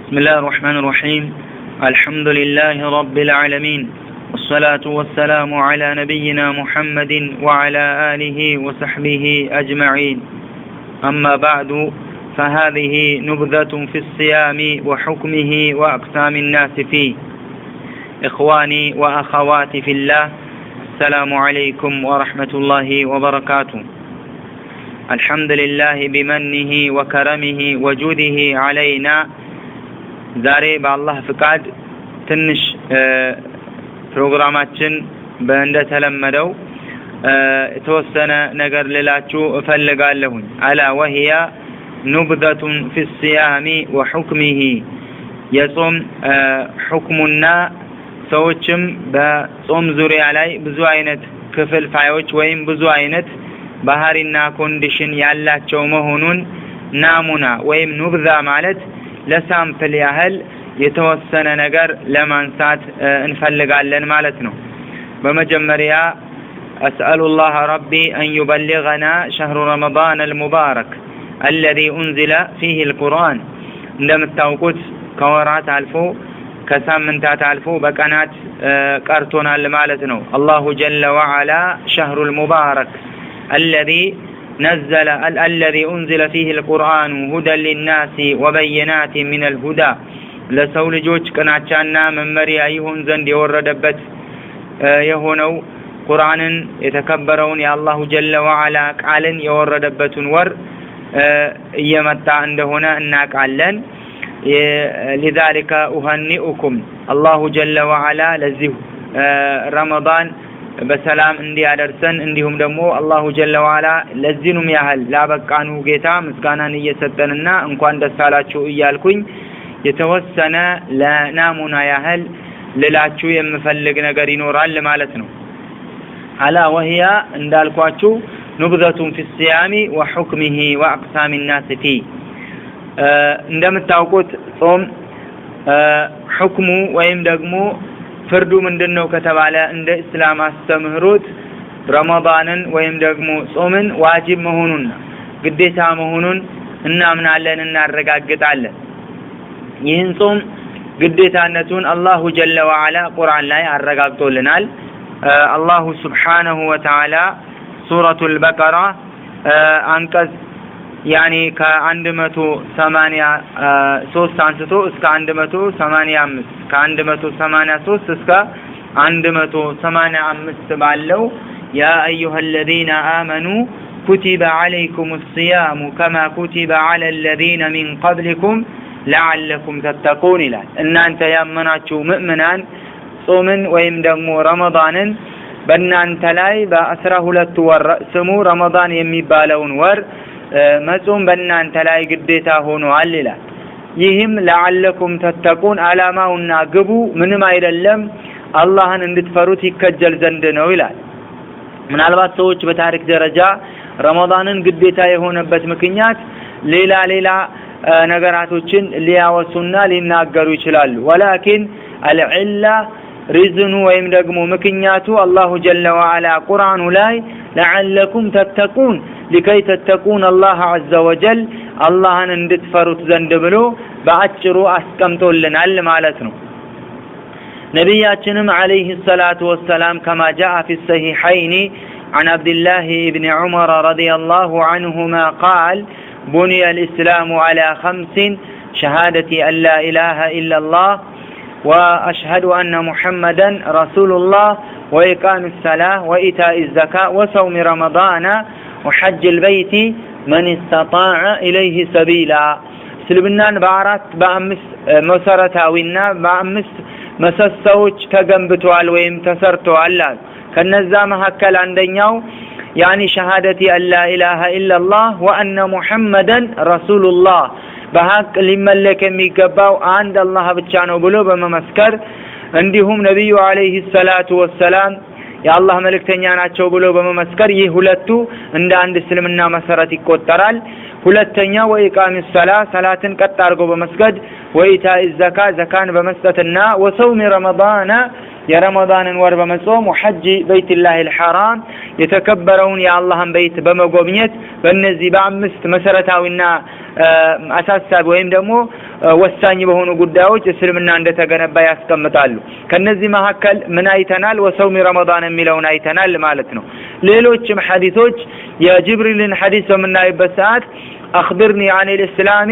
بسم الله الرحمن الرحيم. الحمد لله رب العالمين، والصلاة والسلام على نبينا محمد وعلى آله وصحبه أجمعين. أما بعد، فهذه نبذة في الصيام وحكمه وأقسام الناس فيه. إخواني وأخواتي في الله، السلام عليكم ورحمة الله وبركاته. الحمد لله بمنه وكرمه وجوده علينا. ዛሬ በአላህ ፍቃድ ትንሽ ፕሮግራማችን እንደተለመደው የተወሰነ ነገር ልላችሁ እፈልጋለሁ። አላ ወህያ ኑብዘቱን في الصيام وحكمه የጾም ሁክሙና ሰዎችም በጾም ዙሪያ ላይ ብዙ አይነት ክፍልፋዮች ወይም ብዙ አይነት ባህሪና ኮንዲሽን ያላቸው መሆኑን ናሙና ወይም ኑብዛ ማለት ለሳምፕል ያህል የተወሰነ ነገር ለማንሳት እንፈልጋለን ማለት ነው። በመጀመሪያ أسأل الله ربي أن يبلغنا شهر رمضان المبارك الذي أنزل فيه القرآن. እንደምታውቁት ከወራት አልፎ ከሳምንታት አልፎ በቀናት ቀርቶናል ማለት ነው። الله جل وعلا شهر المبارك الذي أنزل فيه القرآن هدى للناس وبينات من الهدى. لسول جوج كناتشانا ممريا يهون زند يوردبت يهونو قرآن يتكبرون يا الله جل وعلا قالن يوردبت ور يمتع عندهنا انك علن. لذلك أهنئكم الله جل وعلا لزه رمضان በሰላም እንዲያደርሰን እንዲሁም ደግሞ አላሁ ጀለ ወዐላ ለዚህም ያህል ላበቃኑ ጌታ ምስጋናን እየሰጠንና እንኳን ደስ አላችሁ እያልኩኝ የተወሰነ ለናሙና ያህል ልላችሁ የምፈልግ ነገር ይኖራል ማለት ነው። አላ ወህያ እንዳልኳችሁ ኑብዘቱን في الصيام وحكمه وأقسام الناس فيه. እንደምታውቁት ጾም ሁክሙ ወይም ደግሞ ፍርዱ ምንድነው ከተባለ እንደ እስላም አስተምህሮት ረመዳንን ወይም ደግሞ ጾምን ዋጅብ መሆኑን ግዴታ መሆኑን እናምናለን እናረጋግጣለን። ይህን ጾም ግዴታነቱን አላሁ ጀለ ወዐላ ቁርአን ላይ አረጋግጦልናል። አላሁ ሱብሓነሁ ወተዓላ ሱረቱል በቀራ አንቀጽ ያኒ ከ183 አንስቶ እስከ 185 ከ183 እስከ 185 ባለው ያ አዩሃ الذين آمنوا كتب عليكم الصيام كما كتب على الذين من قبلكم لعلكم تتقون ይላል። እናንተ ያመናችሁ ሙእሚናን ጾምን ወይም ደግሞ ረመዳንን በእናንተ ላይ በ12 ወር ስሙ ረመዳን የሚባለውን ወር መጾም በእናንተ ላይ ግዴታ ሆኗል ይላል። ይህም ለዓለኩም ተተቁን አላማውና ግቡ ምንም አይደለም አላህን እንድትፈሩት ይከጀል ዘንድ ነው ይላል። ምናልባት ሰዎች በታሪክ ደረጃ ረመዳንን ግዴታ የሆነበት ምክንያት ሌላ ነገራቶችን ሊያወሱና ሊናገሩ ይችላሉ። ወላኪን አልዕላ ሪዝኑ ወይም ደግሞ ምክንያቱ አላሁ ጀለ ወዐላ ቁርአኑ ላይ ለዓለኩም ተተቁን لكي تتقون الله عز وجل اللهن اندتفرت زندبلو بأجروا أسكمتولنا المالتنو. نبياتنا عليه الصلاة والسلام كما جاء في الصحيحين عن عبد الله بن عمر رضي الله عنهما قال بني الإسلام على 5: شهادة أن لا إله إلا الله، وأشهد أن محمدا رسول الله، وإقام الصلاة، وإيتاء الزكاة، وصوم رمضان، وحج البيت من استطاع إليه سبيلا. سلبنان بأمس مسارتاوينا بأمس مسسوج تجنبتوال ويم تسرتوال. كالنزامة هكال عندنياو يعني شهادة أن لا إله إلا الله وأن محمدا رسول الله. بهاك لمن لك ميقباو عند الله بتشانو بلوب ممسكر عندهم نبي عليه الصلاة والسلام የአላህ መልእክተኛ ናቸው ብሎ በመመስከር ይህ ሁለቱ እንደ አንድ እስልምና መሰረት ይቆጠራል። ሁለተኛ ወኢቃሚ ሰላትን ቀጥ አድርጎ በመስገድ ወኢታኢ ዘካን በመስጠትና ወሰውም ረመዳን የረመዳንን ወር በመጾም ወሐጅ በይትላሂል ሐራም የተከበረውን የአላህን ቤት በመጎብኘት በእነዚህ በአምስት መሰረታዊና አሳሳቢ ወይም ደግሞ ወሳኝ በሆኑ ጉዳዮች እስልምና እንደተገነባ ያስቀምጣሉ። ከነዚህ መካከል ምን አይተናል? ወሰውም ረመዳን የሚለውን አይተናል ማለት ነው። ሌሎችም ሐዲሶች የጅብሪልን ሐዲስ በምናይበት ሰዓት አኽብርኒ አን الاسلام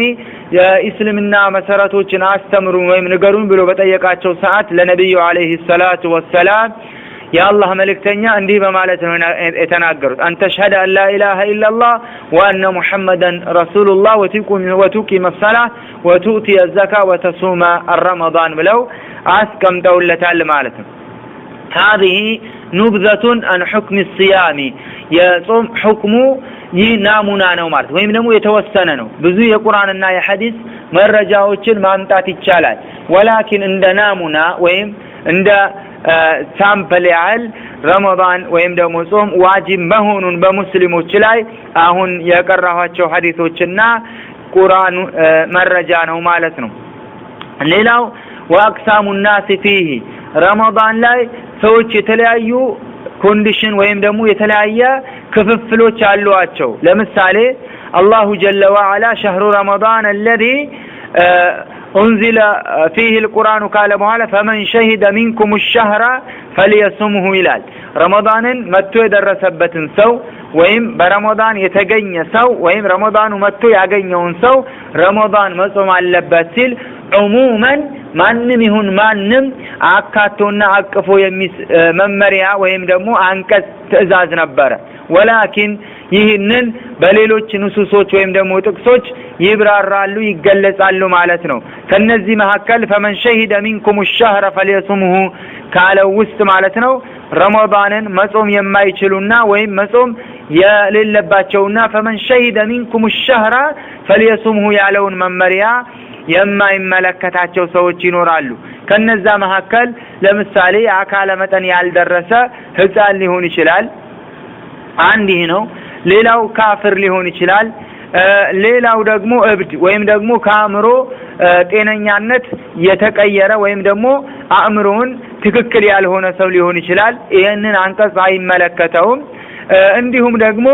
የእስልምና መሰረቶችን አስተምሩ ወይም ንገሩን ብሎ በጠየቃቸው ሰዓት ለነብዩ አለይሂ ሰላቱ ወሰላም የአላህ መልእክተኛ እንዲህ በማለት ነው የተናገሩት አንተ ሸሃደ አን ላ ኢላሃ ኢላላህ ወአነ ሙሐመደን ረሱሉላህ ወቱቂመ الصلاة ወቱእቲ الزكاة ወተሱመ ረመዳን ብለው አስቀምጠውለታል ማለት ነው። هذه نبذة عن حكم الصيام የጾም ሁክሙ ይህ ናሙና ነው ማለት ወይም ደግሞ የተወሰነ ነው። ብዙ የቁርአንና የሐዲስ መረጃዎችን ማምጣት ይቻላል። ወላኪን እንደ ናሙና ወይም እንደ ሳምፕል ያህል ረመዳን ወይም ደግሞ ጾም ዋጅብ መሆኑን በሙስሊሞች ላይ አሁን የቀራኋቸው ሐዲሶችና ቁርአን መረጃ ነው ማለት ነው። ሌላው ወአቅሳሙ الناس فيه ረመዳን ላይ ሰዎች የተለያዩ ኮንዲሽን ወይም ደግሞ የተለያየ ክፍፍሎች አሏቸው። ለምሳሌ አላሁ ጀለ ወዐላ شهر رمضان الذي انزل فيه القرآن قال በኋላ فمن شهد منكم الشهر فليصمه ይላል። ረመዳንን መጥቶ የደረሰበትን ሰው ወይም በረመዳን የተገኘ ሰው ወይም ረመዳኑ መጥቶ ያገኘውን ሰው ረመዳን መጾም አለበት ሲል ዑሙመን ማንም ይሁን ማንም አካቶና አቅፎ መመሪያ ወይም ደግሞ አንቀጽ ትእዛዝ ነበረ። ወላኪን ይህንን በሌሎች ንሱሶች ወይም ደግሞ ጥቅሶች ይብራራሉ ይገለጻሉ ማለት ነው። ከነዚህ መካከል فمن شهد منكم الشهر فليصمه ካለው ውስጥ ማለት ነው ረመዳንን መጾም የማይችሉና ወይም መጾም የሌለባቸውና فمن شهد منكم الشهر فليصمه ያለውን መመሪያ የማይመለከታቸው ሰዎች ይኖራሉ። ከነዛ መካከል ለምሳሌ አካለ መጠን ያልደረሰ ህፃን ሊሆን ይችላል። አንድ ይሄ ነው። ሌላው ካፍር ሊሆን ይችላል። ሌላው ደግሞ እብድ ወይም ደግሞ ከአእምሮ ጤነኛነት የተቀየረ ወይም ደግሞ አእምሮን ትክክል ያልሆነ ሰው ሊሆን ይችላል። ይሄንን አንቀጽ አይመለከተውም። እንዲሁም ደግሞ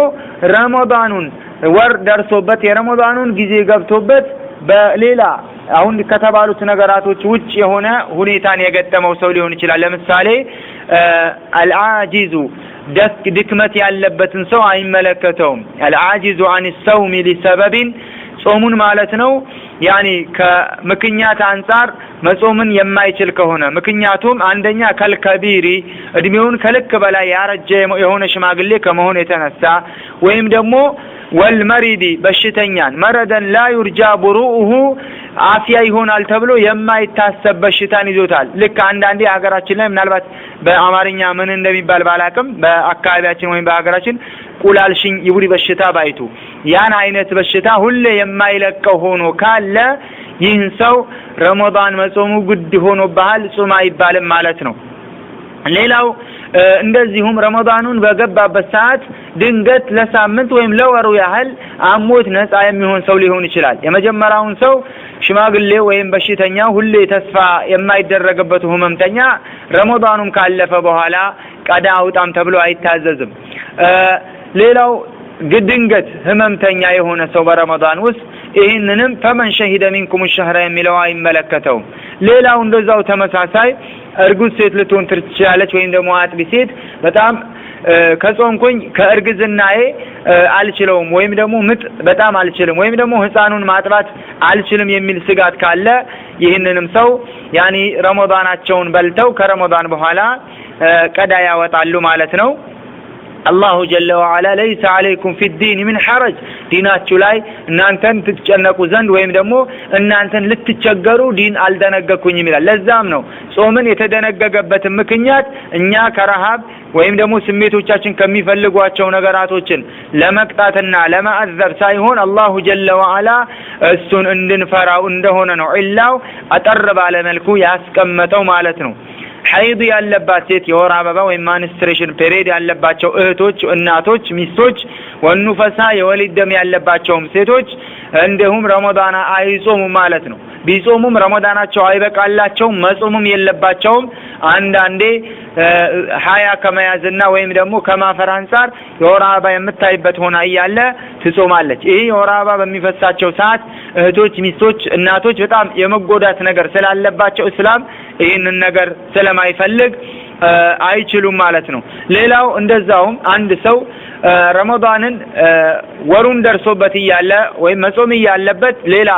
ረመዳኑን ወር ደርሶበት የረመዳኑን ጊዜ ገብቶበት በሌላ አሁን ከተባሉት ነገራቶች ውጭ የሆነ ሁኔታን የገጠመው ሰው ሊሆን ይችላል። ለምሳሌ አልዓጂዙ ድክመት ያለበትን ሰው አይመለከተውም። አልዓጂዙ عن الصوم لسبب ጾሙን ማለት ነው ያኒ ከምክንያት አንፃር መጾምን የማይችል ከሆነ ምክንያቱም አንደኛ ከልከቢሪ እድሜውን ከልክ በላይ ያረጀ የሆነ ሽማግሌ ከመሆን የተነሳ ወይም ደግሞ ወልመሪዲ በሽተኛን መረደን ላ ይርጃ ብሩኡሁ አፍያ ይሆናል ተብሎ የማይታሰብ በሽታን ይዞታል። ልክ አንዳንዴ ሀገራችን ላይ ምናልባት በአማርኛ ምን እንደሚባል ባላቅም በአካባቢያችን ወይም በሀገራችን ቁላልሽኝ ይቡሪ በሽታ ባይቱ ያን አይነት በሽታ ሁሌ የማይለቀው ሆኖ ካለ ይህን ሰው ረመዳን መጾሙ ግድ ሆኖብሃል ጾም አይባልም ማለት ነው። ሌላው እንደዚሁም ረመዳኑን በገባበት ሰዓት ድንገት ለሳምንት ወይም ለወሩ ያህል አሞት ነፃ የሚሆን ሰው ሊሆን ይችላል። የመጀመሪያውን ሰው ሽማግሌ ወይም በሽተኛ ሁሌ ተስፋ የማይደረግበት ህመምተኛ ረመዳኑን ካለፈ በኋላ ቀዳ አውጣም ተብሎ አይታዘዝም። ሌላው ድንገት ህመምተኛ የሆነ ሰው በረመዳን ውስጥ ይህንንም فمن شهد منكم الشهر የሚለው አይመለከተውም። ሌላው እንደዛው ተመሳሳይ እርጉዝ ሴት ልትሆን ትችላለች ወይም ደግሞ አጥቢ ሴት በጣም ከጾምኩኝ ከእርግዝናዬ አልችለውም ወይም ደግሞ ምጥ በጣም አልችልም ወይም ደግሞ ህፃኑን ማጥባት አልችልም የሚል ስጋት ካለ ይህንንም ሰው ያኒ ረመዳናቸውን በልተው ከረመዳን በኋላ ቀዳ ያወጣሉ ማለት ነው። الله جل وعلا ليس عليكم في الدين من حرج ዲናችሁ ላይ እናንተን ትጨነቁ ዘንድ ወይም ደግሞ እናንተን ልትቸገሩ ዲን አልደነገኩኝም ይላል። ለዛም ነው ጾምን የተደነገገበት ምክንያት እኛ ከረሃብ ወይም ደግሞ ስሜቶቻችን ከሚፈልጓቸው ነገራቶችን ለመቅጣትና ለማዕዘብ ሳይሆን አላሁ ጀለ ወዐላ እሱን እንድንፈራው እንደሆነ ነው ኢላው አጠር ባለ መልኩ ያስቀመጠው ማለት ነው። ሐይድ ያለባት ሴት የወር አበባ ወይም ማንስትሬሽን ፔሪድ ያለባቸው እህቶች እናቶች ሚስቶች ወንፈሳ የወሊድ ደም ያለባቸውም ሴቶች እንደሁም ረመዳን አይጾሙ ማለት ነው። ቢጾሙም ረመዳናቸው አይበቃላቸውም መጾሙም የለባቸውም። አንዳንዴ ሀያ ከመያዝና ወይም ደግሞ ከማፈር አንፃር የወር አበባ የምታይበት ሆና እያለ ትጾማለች። ይሄ የወር አበባ በሚፈሳቸው ሰዓት እህቶች፣ ሚስቶች፣ እናቶች በጣም የመጎዳት ነገር ስላለባቸው እስላም ይህንን ነገር ስለማይፈልግ አይችሉም ማለት ነው። ሌላው እንደዛውም አንድ ሰው ረመዳንን ወሩን ደርሶበት እያለ ወይም መጾም እያለበት ሌላ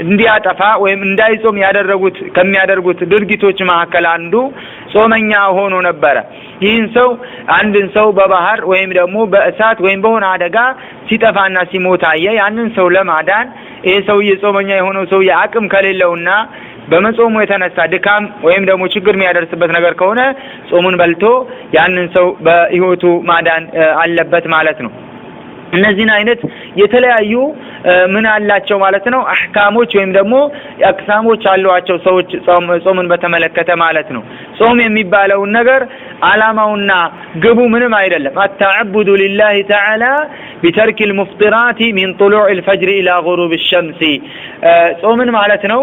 እንዲያጠፋ ወይም እንዳይጾም ከሚያደርጉት ድርጊቶች መካከል አንዱ ጾመኛ ሆኖ ነበረ። ይህን ሰው አንድን ሰው በባህር ወይም ደግሞ በእሳት ወይም በሆነ አደጋ ሲጠፋና ሲሞት አየ። ያንን ሰው ለማዳን ይሄ ሰውዬ ጾመኛ የሆነው ሰውዬ አቅም ከሌለውና በመጾሙ የተነሳ ድካም ወይም ደግሞ ችግር የሚያደርስበት ነገር ከሆነ ጾሙን በልቶ ያንን ሰው በህይወቱ ማዳን አለበት ማለት ነው። እነዚህን አይነት የተለያዩ ምን አላቸው ማለት ነው አህካሞች ወይም ደግሞ አቅሳሞች አሏቸው ሰዎች ጾምን በተመለከተ ማለት ነው። ጾም የሚባለው ነገር አላማውና ግቡ ምንም አይደለም። التعبد لله تعالى بترك المفطرات من طلوع الفجر الى غروب الشمس ጾምን ማለት ነው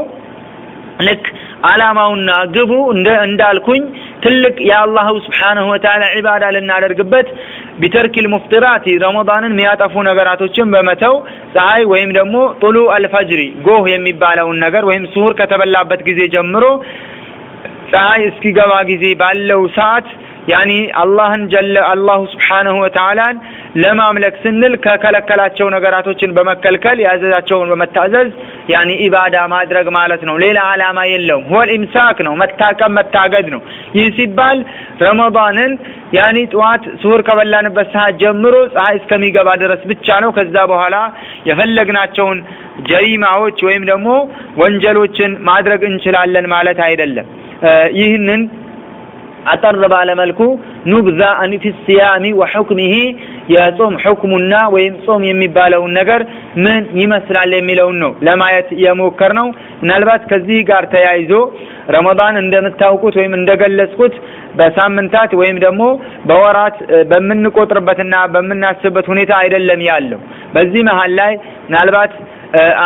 ልክ አላማውና ግቡ እንዳልኩኝ ትልቅ የአላህ Subhanahu Wa Ta'ala ኢባዳ ልናደርግበት ቢተርኪል ሙፍጢራት ረመዳንን የሚያጠፉ ነገራቶችን በመተው ፀሐይ ወይም ደግሞ ጡሉ አልፈጅሪ ጎህ የሚባለውን ነገር ወይም ሱሁር ከተበላበት ጊዜ ጀምሮ ፀሐይ እስኪገባ ጊዜ ባለው ሰዓት ያኒ አላህ Subhanahu Wa Ta'ala ለማምለክ ስንል ከከለከላቸው ነገራቶችን በመከልከል ያዘዛቸውን በመታዘዝ ያኒ ኢባዳ ማድረግ ማለት ነው። ሌላ አላማ የለውም። ሆል ኢምሳክ ነው፣ መታገድ ነው። ይህ ሲባል ረመዳንን ያኒ ጧት ሱሁር ከበላንበት ሰዓት ጀምሮ ፀሐይ እስከሚገባ ድረስ ብቻ ነው። ከዛ በኋላ የፈለግናቸውን ጀሪማዎች ወይም ደግሞ ወንጀሎችን ማድረግ እንችላለን ማለት አይደለም። ይህንን አጠር ባለ መልኩ ኑብዛ አን ፊ الصيام وحكمه የጾም ሁክሙና ወይም ጾም የሚባለው ነገር ምን ይመስላል የሚለው ነው ለማየት የሞከርነው። ምናልባት ከዚህ ጋር ተያይዞ ረመዳን እንደምታውቁት ወይም እንደገለጽኩት በሳምንታት ወይም ደግሞ በወራት በመንቆጥርበትና በመናስበት ሁኔታ አይደለም ያለው። በዚህ መሃል ላይ ምናልባት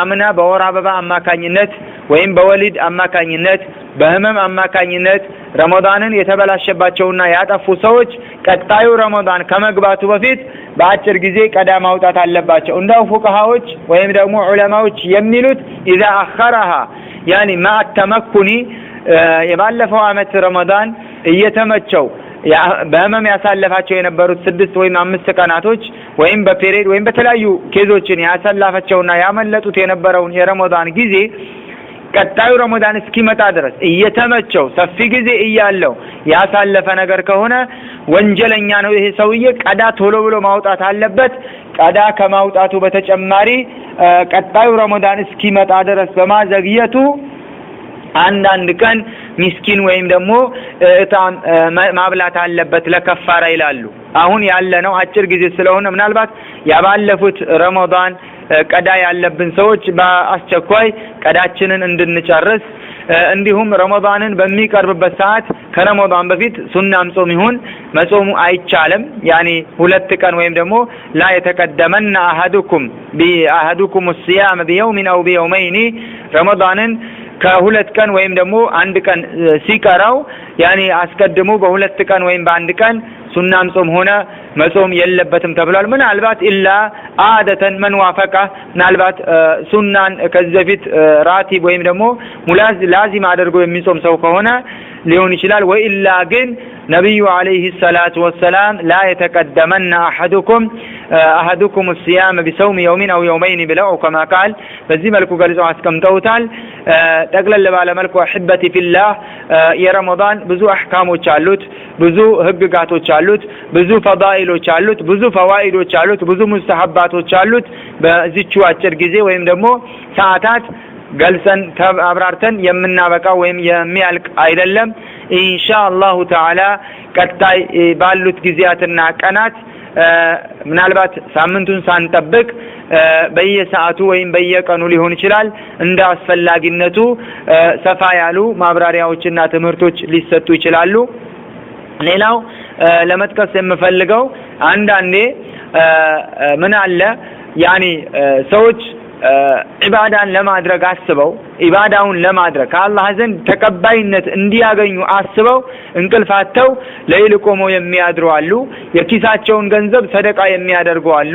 አምና በወር አበባ አማካኝነት ወይም በወሊድ አማካኝነት በህመም አማካኝነት ረመዳንን የተበላሸባቸውና ያጠፉ ሰዎች ቀጣዩ ረመዳን ከመግባቱ በፊት በአጭር ጊዜ ቀዳ ማውጣት አለባቸው። እንደው ፉቃሃዎች ወይም ደግሞ ዑለማዎች የሚሉት اذا اخرها يعني ما التمكن የባለፈው አመት ረመዳን እየተመቸው በህመም ያሳለፋቸው የነበሩት 6 ወይም 5 ቀናቶች ወይም በፔሪድ ወይም በተለያዩ ኬዞችን ያሳለፋቸውና ያመለጡት የነበረውን የረመዳን ጊዜ ቀጣዩ ረመዳን እስኪመጣ ድረስ እየተመቸው ሰፊ ጊዜ እያለው ያሳለፈ ነገር ከሆነ ወንጀለኛ ነው ይሄ ሰውዬ። ቀዳ ቶሎ ብሎ ማውጣት አለበት። ቀዳ ከማውጣቱ በተጨማሪ ቀጣዩ ረመዳን እስኪመጣ ድረስ በማዘግየቱ አንዳንድ ቀን ምስኪን ወይም ደግሞ እጣም ማብላት አለበት ለከፋራ ይላሉ። አሁን ያለነው አጭር ጊዜ ስለሆነ ምናልባት ያባለፉት ረመዳን ቀዳ ያለብን ሰዎች በአስቸኳይ ቀዳችንን እንድንጨርስ እንዲሁም ረመዳንን በሚቀርብበት ሰዓት ከረመዳን በፊት ሱናም ጾም ይሁን መጾሙ አይቻልም። ያኒ 2 ቀን ወይም ደግሞ ላ የተቀደመና አሐዱኩም الصيام بيوم او بيومين ረመዳንን ከሁለት ቀን ወይም ደግሞ አንድ ቀን ሲቀራው ያኒ አስቀድሞ በሁለት ቀን ወይም በአንድ ቀን ሱናም ጾም ሆነ መጾም የለበትም ተብሏል። ምናልባት ኢላ አደተን መንዋፈቃ ምናልባት ሱናን ከዚህ በፊት ራቲብ ወይም ደግሞ ላዚም አድርጎ የሚጾም ሰው ከሆነ ሊሆን ይችላል። ወይ ኢላ ግን ነብዩ አለይሂ ሰላቱ ወሰላም ላ የተቀደመና አሐዱኩም الصيام بصوم يوم او يومين ብለው كما قال በዚህ መልኩ ገልጸው አስቀምጠውታል። ጠቅለል ባለ መልኩ አህበቲ ፊላህ የረመዳን ብዙ አህካሞች አሉት፣ ብዙ ህግጋቶች አሉት፣ ብዙ ፈዳኢሎች አሉት፣ ብዙ ፈዋኢዶች አሉት፣ ብዙ ሙስተሐባቶች አሉት። በዚህቹ አጭር ጊዜ ወይም ደግሞ ሰዓታት ገልጸን አብራርተን የምናበቃው ወይም የሚያልቅ አይደለም። ኢንሻአላሁ ተዓላ ቀጣይ ባሉት ጊዜያትና ቀናት ምናልባት ሳምንቱን ሳንጠብቅ በየሰዓቱ ወይም በየቀኑ ሊሆን ይችላል እንደ አስፈላጊነቱ ሰፋ ያሉ ማብራሪያዎችና ትምህርቶች ሊሰጡ ይችላሉ። ሌላው ለመጥቀስ የምፈልገው አንዳንዴ ምን አለ ያኒ ሰዎች ኢባዳን ለማድረግ አስበው ኢባዳውን ለማድረግ ከአላህ ዘንድ ተቀባይነት እንዲያገኙ አስበው እንቅልፋቸው ለይል ቆመው የሚያድሩ አሉ የኪሳቸውን ገንዘብ ሰደቃ የሚያደርጉ አሉ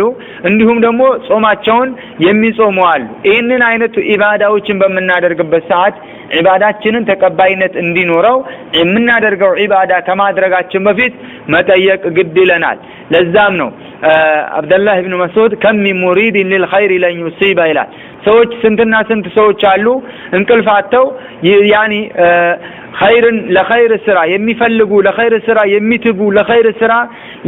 እንዲሁም ደግሞ ጾማቸውን የሚጾሙ አሉ ይህንን አይነቱ ኢባዳዎችን በመናደርግበት ሰዓት ኢባዳችንን ተቀባይነት እንዲኖረው የምናደርገው ኢባዳ ከማድረጋችን በፊት መጠየቅ ግድ ይለናል ለዛም ነው አብደላህ ኢብኑ መስዑድ ከም ሙሪድ ለልኸይር ለን ይصيب ይላል ሰዎች ስንትና ስንት ሰዎች አሉ እንቅልፋቸው ያኒ ኸይርን ለኸይር ስራ የሚፈልጉ ለኸይር ስራ የሚትጉ ለኸይር ስራ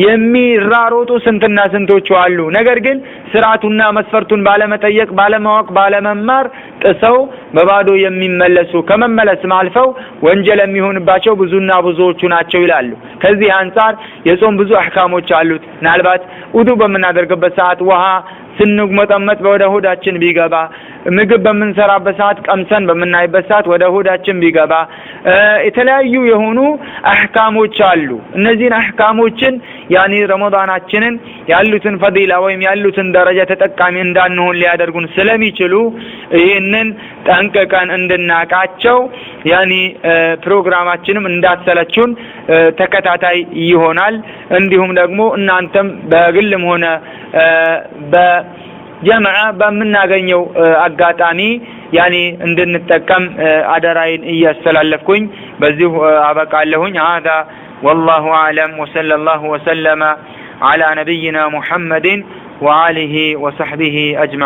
የሚራሮጡ ስንትና ስንቶች አሉ ነገር ግን ስርዓቱና መስፈርቱን ባለመጠየቅ ባለማወቅ ባለመማር ጥሰው በባዶ የሚመለሱ ከመመለስ ማልፈው ወንጀል የሚሆንባቸው ብዙና ብዙዎቹ ናቸው ይላሉ ከዚህ አንፃር የጾም ብዙ አህካሞች አሉት ምናልባት ውዱ በመናደርግበት ሰዓት ውሃ ስንጉመጠመጥ ወደ ሆዳችን ቢገባ ምግብ በመንሰራበት ሰዓት ቀምሰን በመናይበት ሰዓት ወደ ሆዳችን ቢገባ የተለያዩ የሆኑ አህካሞች አሉ እነዚህን አህካሞችን ያኒ ረመዳናችንን ያሉትን ፈዲላ ወይም ያሉትን ደረጃ ተጠቃሚ እንዳንሆን ሊያደርጉን ስለሚችሉ ይሄንን ጠንቀቀን እንድናቃቸው ያኒ ፕሮግራማችንም እንዳትሰለቹን ተከታታይ ይሆናል እንዲሁም ደግሞ እናንተም በግልም ሆነ በጀማዓ በመናገኘው አጋጣሚ ያኒ እንድንጠቀም አደራይን እያስተላለፍኩኝ በዚሁ አበቃለሁኝ هذا والله اعلم وصلى الله وسلم على نبينا محمد وآله وصحبه اجمعين